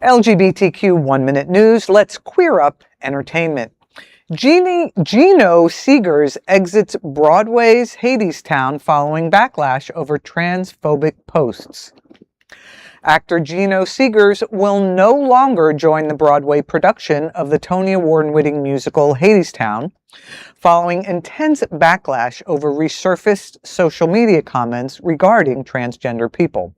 LGBTQ 1 Minute News, let's queer up entertainment. Geno Segers exits Broadway's Hadestown following backlash over transphobic posts. Actor Geno Segers will no longer join the Broadway production of the Tony Award-winning musical Hadestown, following intense backlash over resurfaced social media comments regarding transgender people.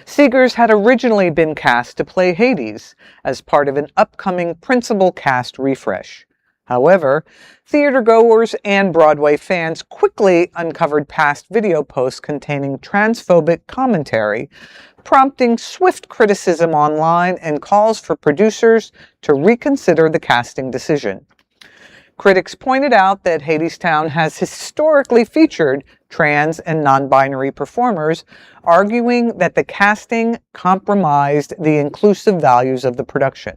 Segers had originally been cast to play Hades as part of an upcoming principal cast refresh. However, theatergoers and Broadway fans quickly uncovered past video posts containing transphobic commentary, prompting swift criticism online and calls for producers to reconsider the casting decision. Critics pointed out that Hadestown has historically featured trans and non-binary performers, arguing that the casting compromised the inclusive values of the production.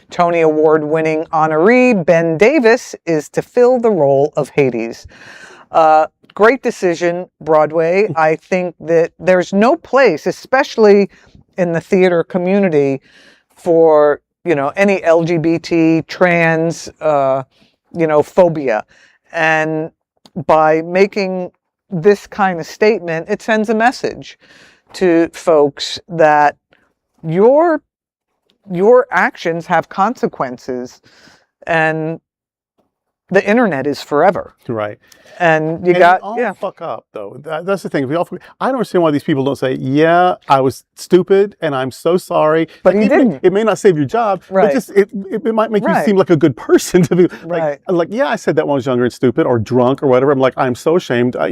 Tony Award-winning honoree Ben Davis is to fill the role of Hades. Great decision, Broadway. I think that there's no place, especially in the theater community, for, any LGBT, trans, phobia. And by making this kind of statement, it sends a message to folks that your actions have consequences, and the internet is forever. Right. And we all fuck up, though. That's the thing. I don't understand why these people don't say, yeah, I was stupid and I'm so sorry. But you didn't. It may not save your job, right. But it might make you seem like a good person to be like, yeah, I said that when I was younger and stupid or drunk or whatever. I'm like, I'm so ashamed, but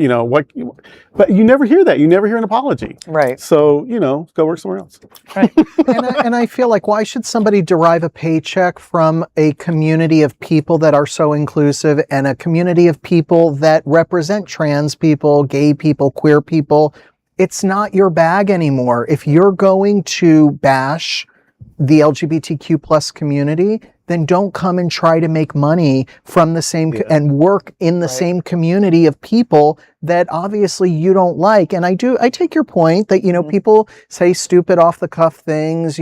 you never hear that. You never hear an apology. Right. So, go work somewhere else. Right. and I feel like, why should somebody derive a paycheck from a community of people that are so inclusive and a community of people that represent trans people, gay people, queer people? It's not your bag anymore. If you're going to bash the LGBTQ plus community, then don't come and try to make money from the same and work in the same community of people that obviously you don't like. And I take your point that, people say stupid off the cuff things,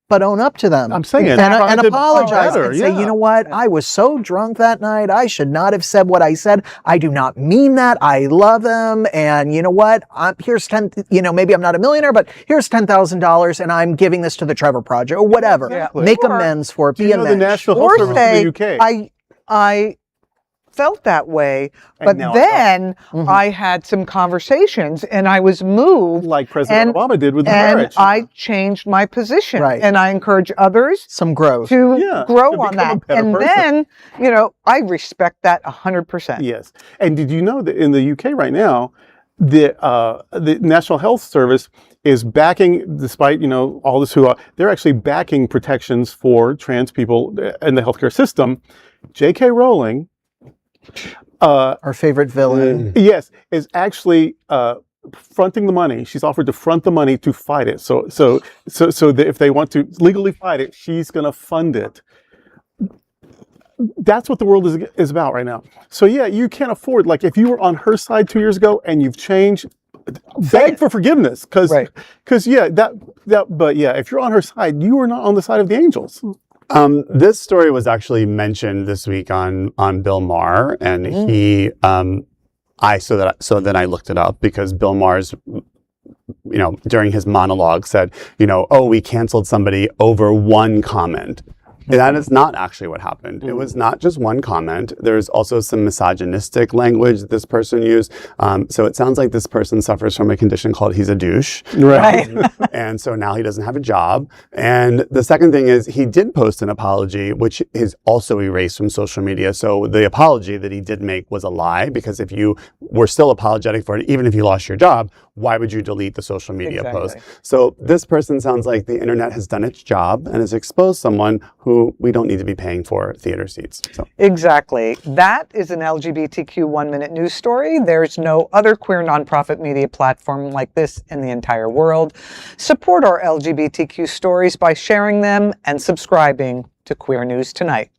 but own up to them. I'm saying and apologize and say, you know what? I was so drunk that night. I should not have said what I said. I do not mean that. I love him. And you know what? Here's maybe I'm not a millionaire, but here's $10,000 and I'm giving this to the Trevor Project or whatever. Exactly. Make amends for it. Do you know the National Health Service in the UK? I felt that way, but then I had some conversations and I was moved, like President Obama did with the marriage. And I changed my position, right. And I encourage others some growth to grow on that. And then, I respect that 100%. Yes. And did you know that in the UK right now, the National Health Service is backing, despite all this they're actually backing protections for trans people in the healthcare system. J.K. Rowling, our favorite villain, yes, is actually fronting the money. She's offered to front the money to fight it. So that if they want to legally fight it, she's going to fund it. That's what the world is about right now. So yeah, you can't afford, like, if you were on her side 2 years ago and you've changed, beg for forgiveness, because if you're on her side, you are not on the side of the angels. This story was actually mentioned this week on Bill Maher, and he, so then I looked it up because Bill Maher's, during his monologue said, we canceled somebody over one comment. And that is not actually what happened. It was not just one comment. There's also some misogynistic language that this person used. So it sounds like this person suffers from a condition called he's a douche. Right. And so now he doesn't have a job. And the second thing is he did post an apology, which is also erased from social media. So the apology that he did make was a lie, because if you were still apologetic for it, even if you lost your job, why would you delete the social media post? So this person sounds like the internet has done its job and has exposed someone who we don't need to be paying for theater seats. So. Exactly. That is an LGBTQ 1 Minute news story. There's no other queer nonprofit media platform like this in the entire world. Support our LGBTQ stories by sharing them and subscribing to Queer News Tonight.